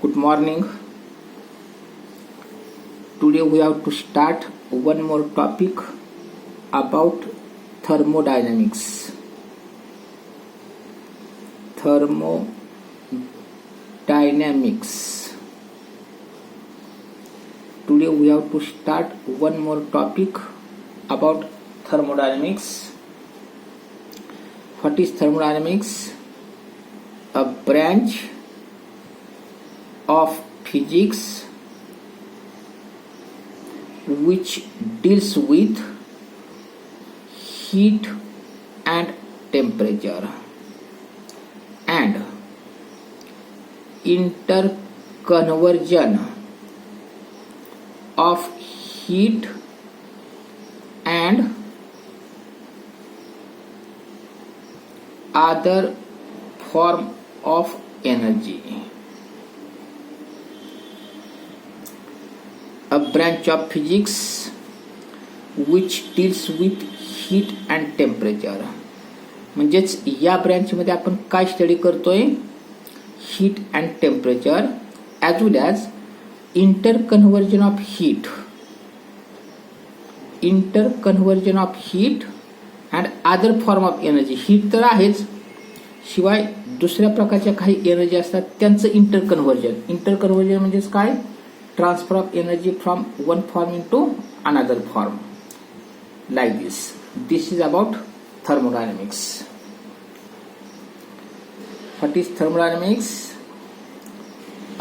Good morning. Today we have to start one more topic about thermodynamics. Thermodynamics. Today we have to start one more topic about thermodynamics. What is thermodynamics? A branch of physics which deals with heat and temperature and interconversion of heat and other form of energy. A branch of physics which deals with heat and temperature. म्हणजेच या ब्रँचमध्ये आपण काय study करतोय? Heat and temperature as well as interconversion of heat and other form of energy. Heat तर आहेच, शिवाय दुसऱ्या प्रकारच्या काही एनर्जी असतात त्यांचं इंटरकन्व्हर्जन म्हणजेच काय? Transfer of energy from one form into another form. Like this is about thermodynamics. What is thermodynamics?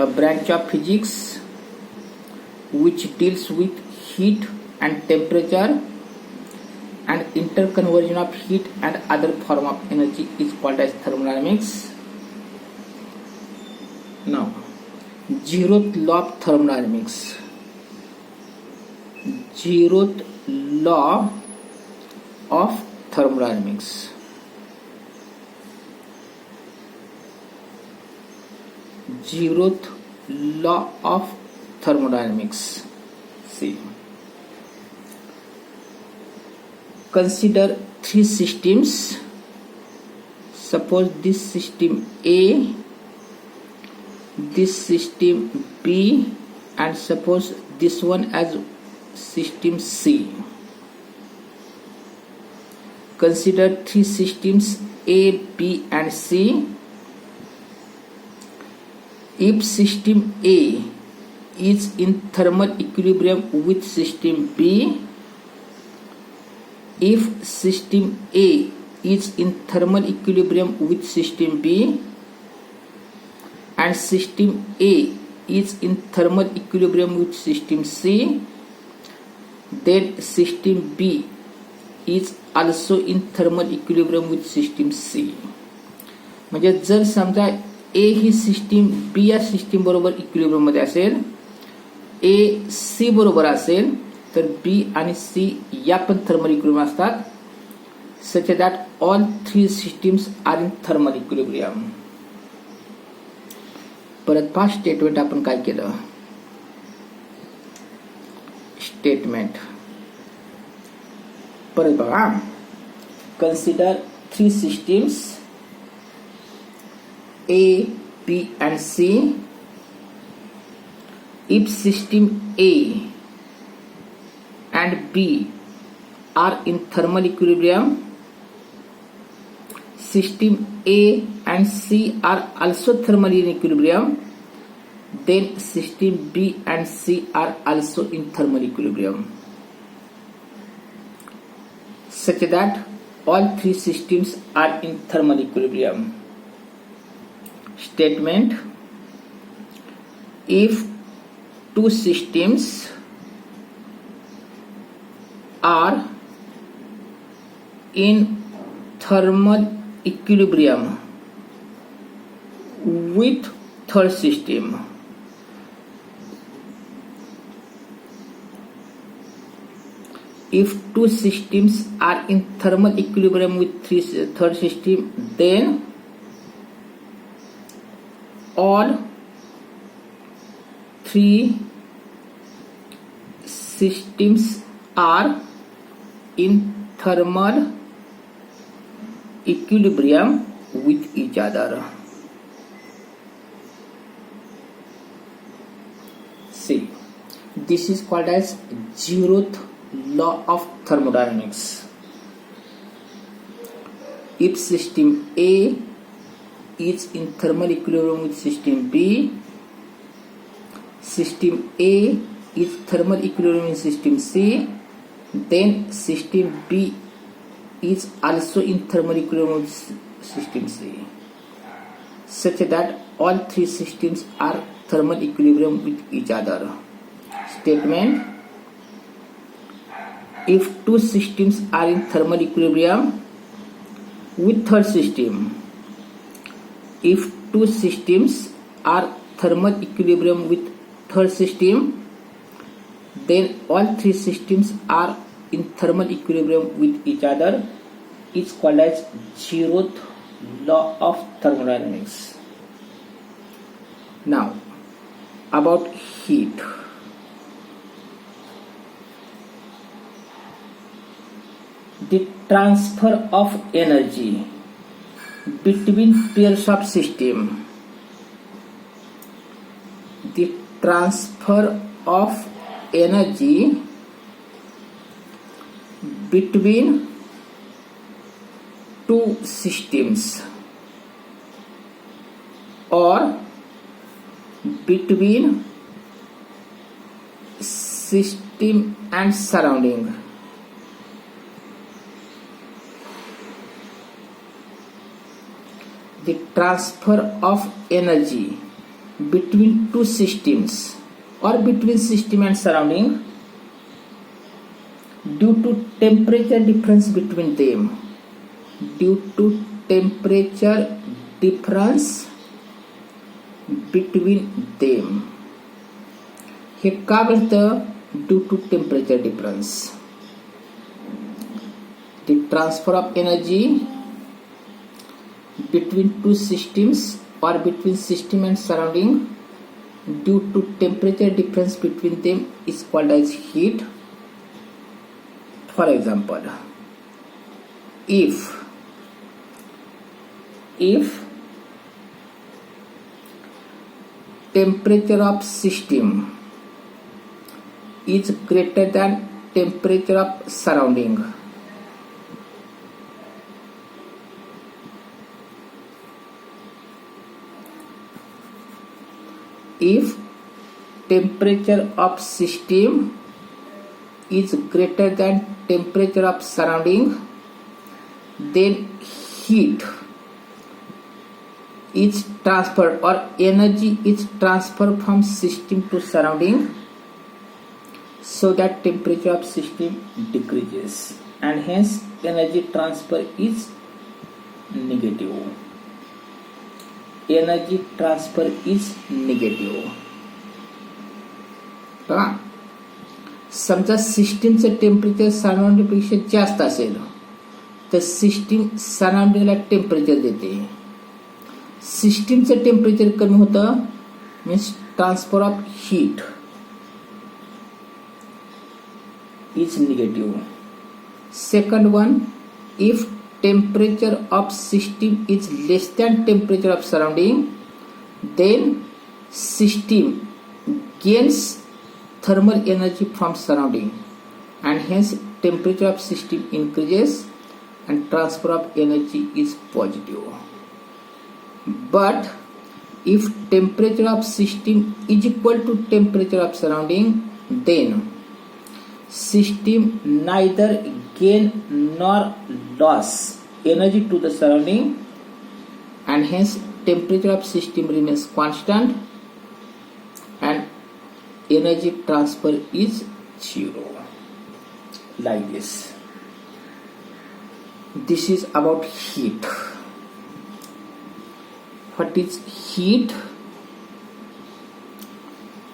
A branch of physics which deals with heat and temperature and interconversion of heat and other form of energy is called as thermodynamics. Now, zeroth law of thermodynamics. Zeroth law of thermodynamics. Zeroth law of thermodynamics. See. Consider three systems. Suppose this system A, this system B, and suppose this one as system C. Consider three systems A, B and C. If system A is in thermal equilibrium with system B, if system A is in thermal equilibrium with system B, and system A is in thermal equilibrium with system C, then system B is also in thermal equilibrium with system C. म्हणजे जर समजा A he system B या system बरोबर equilibrium मध्ये असेल, A C बरोबर असेल, तर B आणि C या पण थर्मल इक्विलिब्रियम असतात, such that all three systems are in thermal equilibrium. परत पाच स्टेटमेंट आपण काय केलं? स्टेटमेंट परत बघा. Consider three systems A, B and C. If system A and B are in thermal equilibrium, system A and C are also thermally in equilibrium, then system B and C are also in thermal equilibrium, such that all three systems are in thermal equilibrium. Statement: if two systems are in thermal equilibrium with third system, if two systems are in thermal equilibrium with third system, then all three systems are in thermal equilibrium with each other. See, this is called as zeroth law of thermodynamics. If system A is in thermal equilibrium with system B, system A is thermal equilibrium in system C, then system B is also in thermal equilibrium with system C, such that all three systems are thermal equilibrium with each other. Statement: if two systems are in thermal equilibrium with third system, if two systems are thermal equilibrium with third system, then all three systems are in thermal equilibrium with each other. It's called as zeroth law of thermodynamics. Now, about heat. The transfer of energy between pairs of system. The transfer of energy between two systems or between system and surrounding. The transfer of energy between two systems or between system and surrounding due to temperature difference between them. Due to temperature difference between them. हे का घडतं? Due to temperature difference. The transfer of energy between two systems or between system and surrounding due to temperature difference between them is called as heat. For example, if temperature of system is greater than temperature of surrounding, if temperature of system is greater than temperature of surrounding, then heat is transferred or energy is transferred from system to surrounding so that temperature of system decreases, and hence energy transfer is negative. Energy transfer is negative. समजा सिस्टीमचं temperature सराउंडिंगपेक्षा जास्त असेल तर system सराउंडिंगला temperature देते. सिस्टीमचं temperature कमी होतं means transfer of heat is negative. Second one, if temperature of system is less than temperature of surrounding, then system gains thermal energy from surrounding, and hence temperature of system increases and transfer of energy is positive. But if temperature of system is equal to temperature of surrounding, then system neither gain nor loss energy to the surrounding, and hence temperature of system remains constant and energy transfer is zero. Like this. This is about heat. What is heat?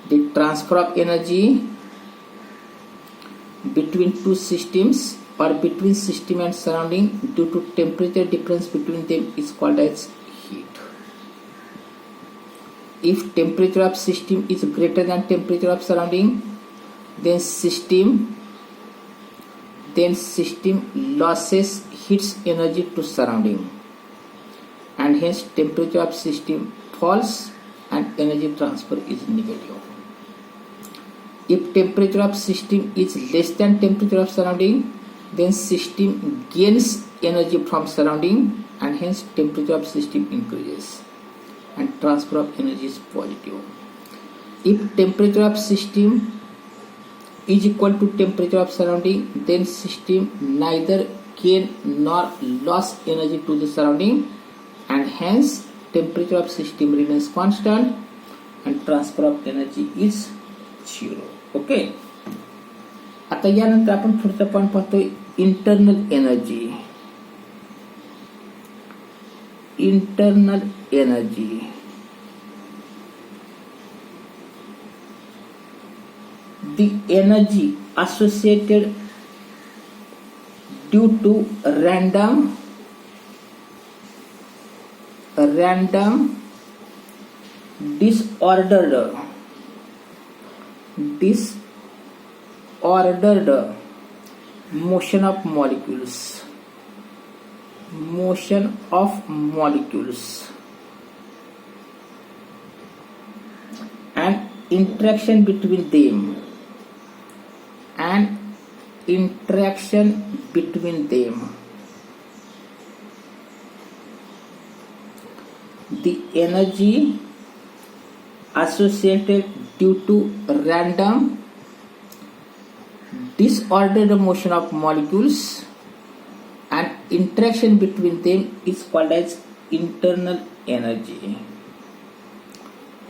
The transfer of energy between two systems or between system and surrounding due to temperature difference between them is called as heat. If temperature of system is greater than temperature of surrounding, then system losses heat energy to surrounding, and hence temperature of system falls and energy transfer is negative. If temperature of system is less than temperature of surrounding, then system gains energy from surrounding and hence temperature of system increases and transfer of energy is positive. If temperature of system is equal to temperature of surrounding, then system neither gain nor loss energy to the surrounding and hence temperature of system remains constant and transfer of energy is 0. Okay, आता यानंतर आपण पुढचा point पाहतोय internal energy. Internal energy the energy associated due to random disordered motion of molecules and interaction between them the energy associated due to random disordered motion of molecules and interaction between them is called as internal energy.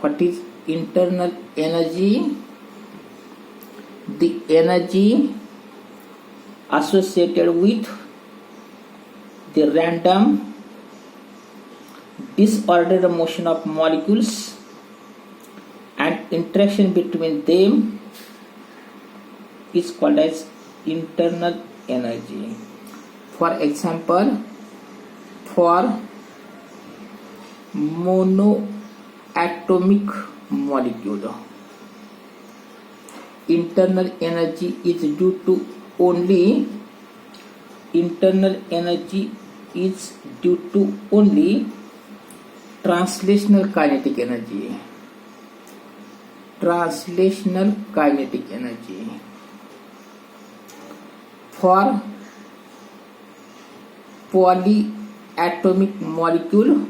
What is internal energy? The energy associated with the random disordered motion of molecules and interaction between them is called as internal energy. For example, for monoatomic molecule, internal energy is due to only translational kinetic energy. For polyatomic molecule,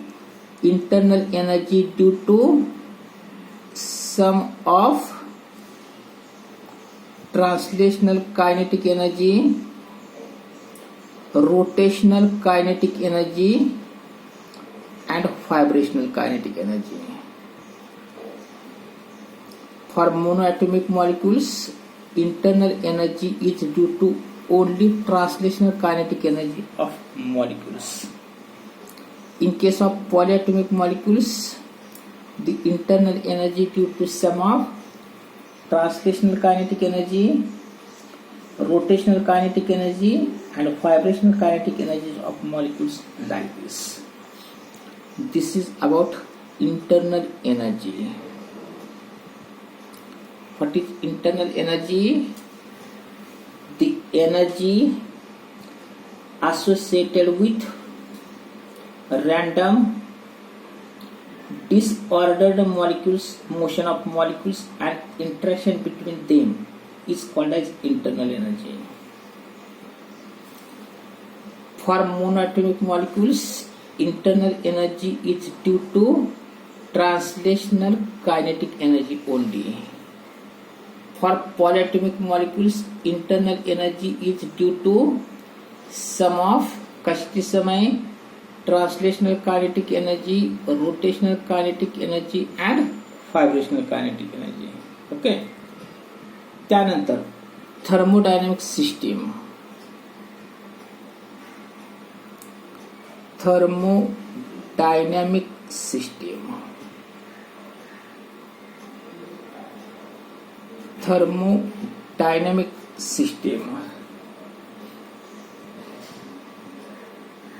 internal energy due to sum of translational kinetic energy, rotational kinetic energy and vibrational kinetic energy. For monoatomic molecules, internal energy is due to only translational kinetic energy of molecules. In case of polyatomic molecules, the internal energy due to sum of translational kinetic energy, rotational kinetic energy and vibrational kinetic energy of molecules like this. This is about internal energy. What is internal energy? The energy associated with random disordered motion of molecules and interaction between them is called as internal energy. For monoatomic molecules, internal energy is due to translational kinetic energy only. For polyatomic molecules, internal energy is due to sum of कशाची सम आहे translational kinetic energy, rotational kinetic energy and vibrational kinetic energy. Okay, त्यानंतर thermodynamic system. Thermodynamic system.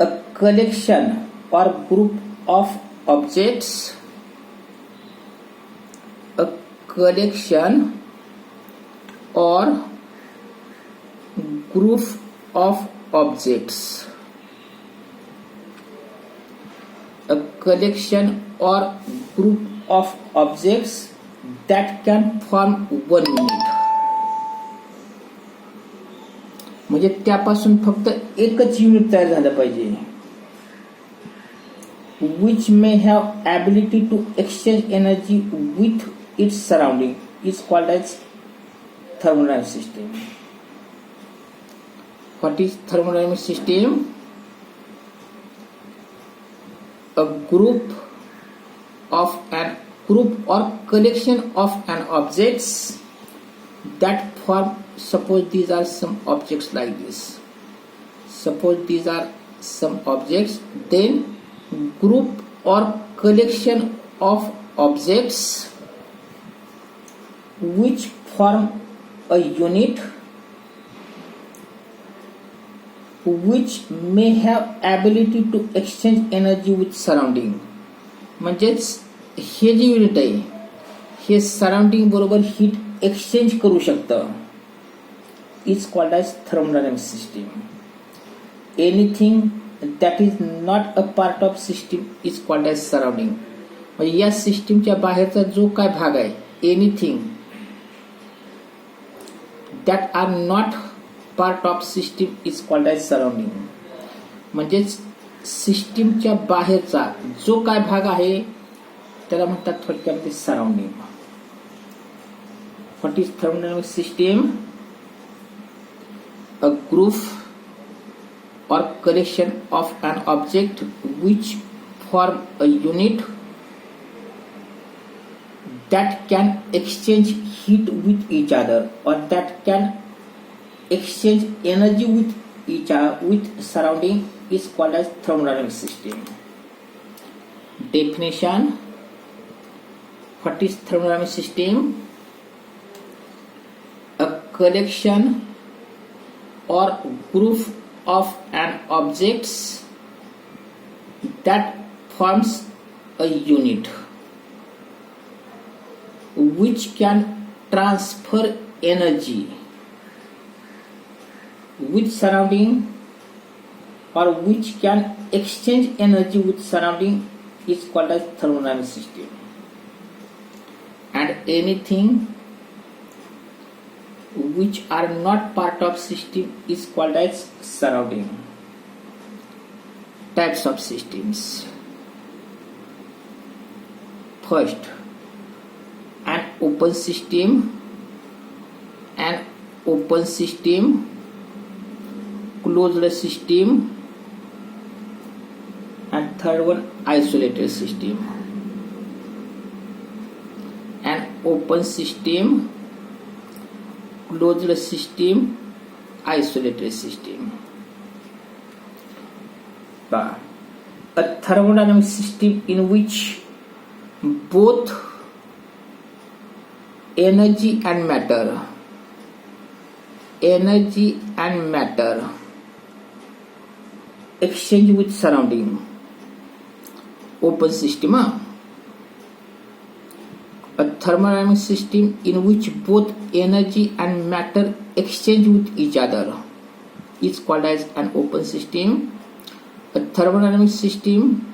A collection or group of objects. A collection or group of objects. A collection or group of objects that can form one unit. म्हणजे त्यापासून फक्त एकच unit तयार झालं पाहिजे. which may have ability to exchange energy with its surrounding is called as thermodynamic system. What is thermodynamic system? A group or collection of an objects that form, suppose these are some objects like this, suppose these are some objects, then group or collection of objects which form a unit which may have ability to exchange energy with surrounding. म्हणजेच हे जे unit आहे हे surrounding बरोबर heat exchange करू शकतं. Is called as thermodynamic system. Anything that is not a part of system is called as surrounding. म्हणजे या सिस्टीमच्या बाहेरचा जो काय भाग आहे, anything that are not part of system is called as surrounding. म्हणजेच सिस्टीमच्या बाहेरचा जो काय भाग आहे त्याला म्हणतात थोडक्यामध्ये surrounding. What is thermodynamic system? A group or collection of an object which form a unit that can exchange heat with each other or that can exchange energy with each other with surrounding is called as thermodynamic system. Definition: what is thermodynamic system? A collection or group of an objects that forms a unit which can transfer energy with surrounding or which can exchange energy with surrounding is called as thermodynamic system. And anything which are not part of system is called as surrounding. Types of systems. First, an open system, closed system, and third one, isolated system. An open system, closed system, isolated system. A thermodynamic system in which both energy and matter exchange with surrounding. Open system. A thermodynamic system in which both energy and matter exchange with each other is called as an open system. A thermodynamic system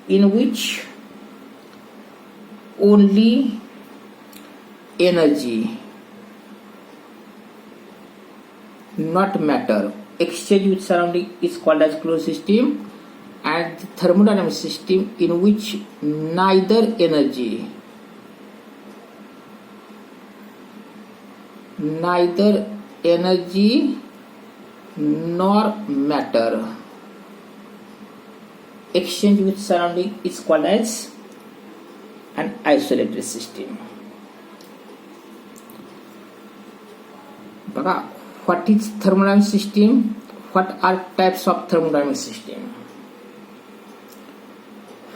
in which only energy, not matter, exchange with surrounding is called as closed system. And the thermodynamic system in which neither energy nor matter exchange with surrounding is called as an isolated system. बघा, what is thermodynamic system? What are types of thermodynamic system?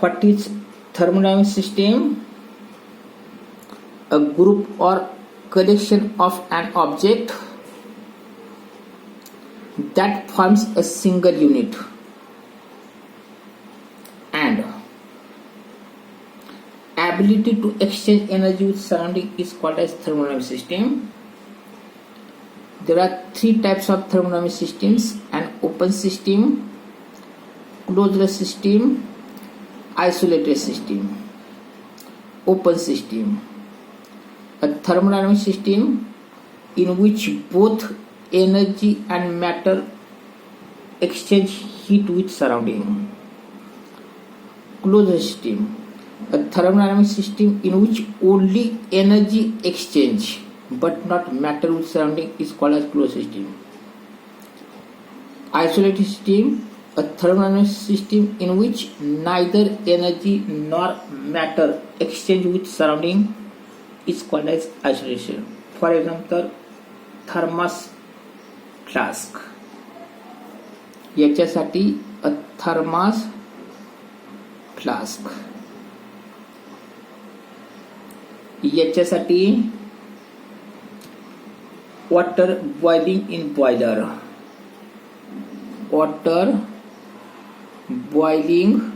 What is thermodynamic system? A group or collection of an object that forms a single unit and ability to exchange energy with surrounding is called as thermodynamic system. There are three types of thermodynamic systems: an open system, closed system, isolated system. Open system, a thermodynamic system in which both energy and matter exchange heat with surrounding. Closed system, a thermodynamic system in which only energy exchange but not matter with surrounding is called as closed system. Isolated system, a thermodynamic system in which neither energy nor matter exchange with surrounding is called as isolation. For example, thermos flask. याच्यासाठी a thermos flask. याच्यासाठी water boiling in boiler. Water boiling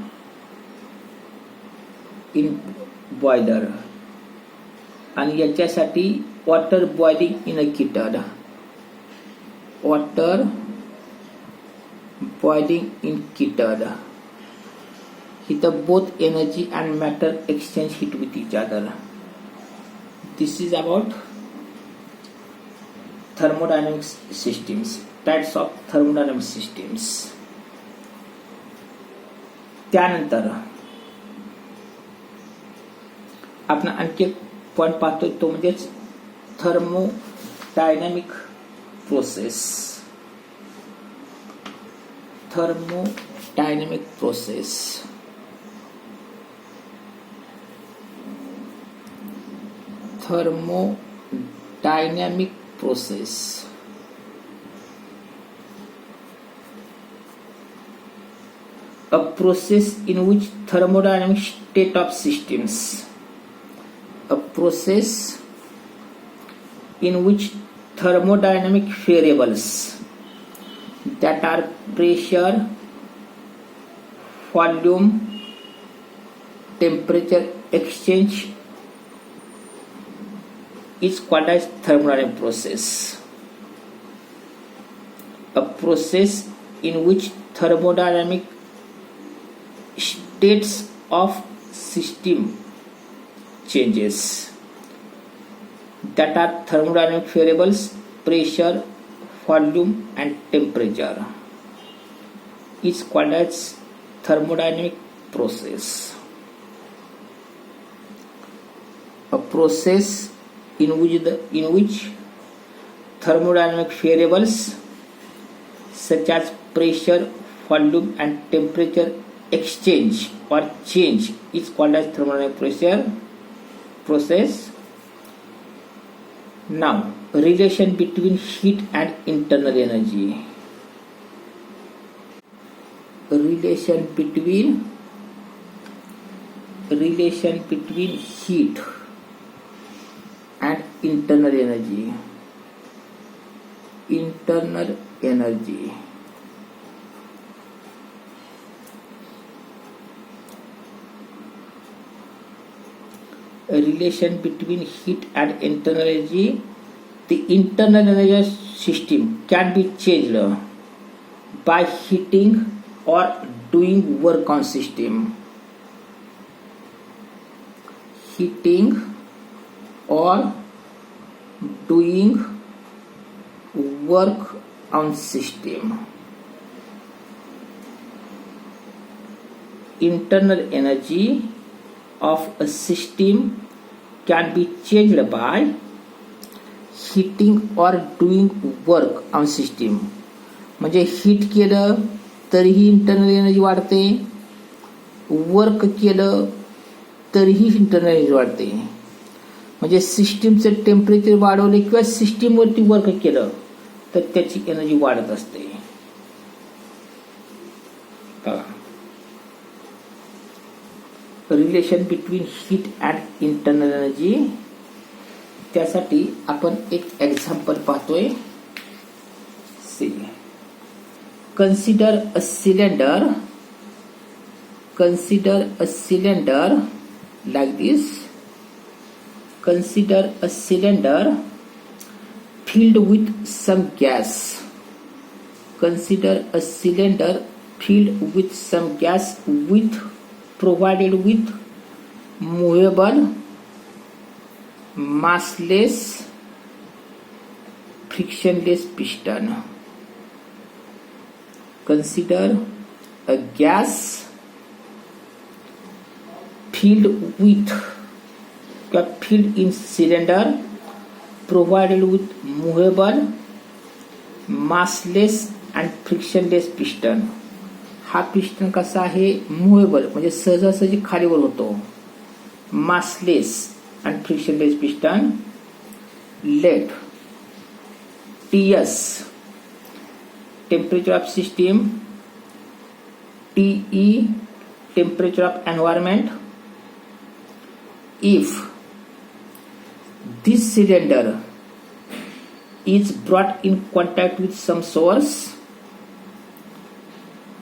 in boiler. आणि याच्यासाठी water boiling in a kettle. Water boiling in kettle. इथं both energy and matter exchange heat with each other. This is about thermodynamic systems, types of thermodynamic systems. त्यानंतर आपण आणखी एक point पाहतोय तो म्हणजेच thermodynamic process. Thermodynamic process. Thermodynamic process. A process in which thermodynamic state of systems. A process in which thermodynamic variables that are pressure, volume, temperature exchange is called as thermodynamic process. A process in which thermodynamic states of system changes that are thermodynamic variables, pressure, volume and temperature is called as thermodynamic process. A process in which thermodynamic variables such as pressure, volume and temperature exchange or change is called as thermodynamic process. Now, relation between heat and internal energy. Relation between heat and internal energy. Internal energy. A relation between heat and internal energy. The internal energy system can be changed by heating or doing work on system. Heating or doing work on system. Internal energy of a system can be changed by heating or doing work on system. म्हणजे heat केलं तरीही internal energy वाढते, work केलं तरीही internal energy वाढते. म्हणजे सिस्टीमचं temperature वाढवले किंवा सिस्टीमवरती वर्क केलं तर त्याची एनर्जी वाढत असते. Relation between heat and internal energy. त्यासाठी आपण एक एक्झाम्पल पाहतोय. Consider a cylinder. Consider a cylinder like this. Consider a cylinder filled with some gas. Consider a cylinder filled with some gas provided with movable, massless frictionless piston. Consider a gas filled in cylinder provided with movable, massless and frictionless piston. हा piston कसा आहे? Movable, म्हणजे सहजासहजी खालीवर होतो. Massless and frictionless piston. Let TS temperature of system, TE temperature of environment. If this cylinder is brought in contact with some source,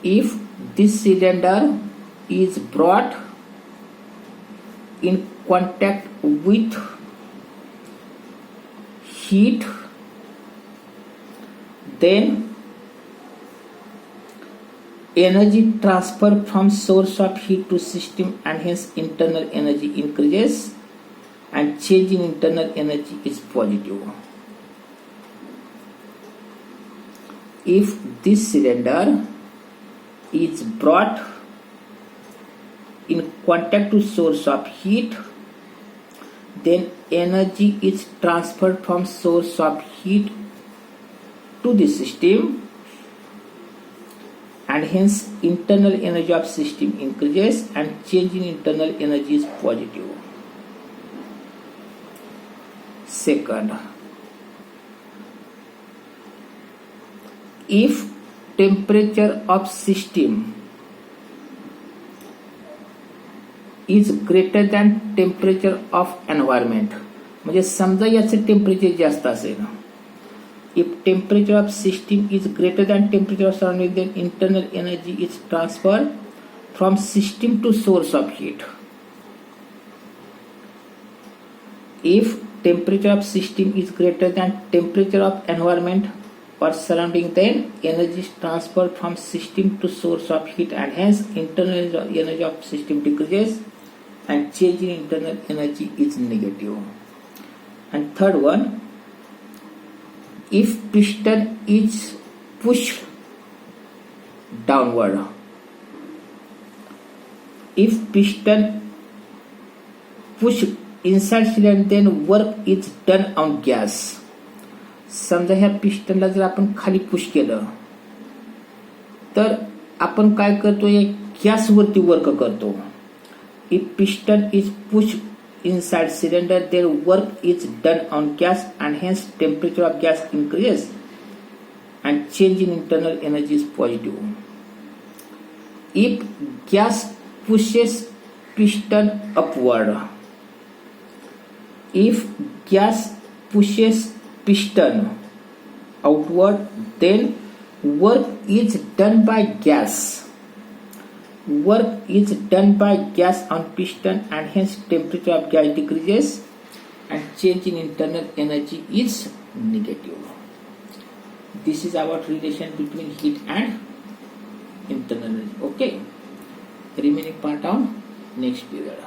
if this cylinder is brought in contact with heat, then energy transfer from source of heat to system and hence internal energy increases and change in internal energy is positive. If this cylinder is brought in contact to source of heat, then energy is transferred from source of heat to the system and hence internal energy of system increases and change in internal energy is positive. Second, if temperature of system is greater than temperature of environment, म्हणजे समजा याचं temperature जास्त असेल. If temperature of system is greater than temperature of surrounding, then internal energy is transferred from system to source of heat. If temperature of system is greater than temperature of environment or surrounding, then energy is transferred from system to source of heat and hence internal energy of system decreases and change in internal energy is negative. And third one, if piston is pushed downward, if piston push inside cylinder, then work is done on gas. समजा ह्या पिस्टनला जर आपण खाली push केलं तर आपण काय करतो? या गॅसवरती वर्क करतो. If piston is pushed inside cylinder, then work is done on gas and hence temperature of gas increases and change in internal energy is positive. If gas pushes piston upward, if gas pushes piston outward, then work is done by gas. Work is done by gas on piston and hence temperature of gas decreases and change in internal energy is negative. This is our relation between heat and internal energy. Okay, remaining part on next period.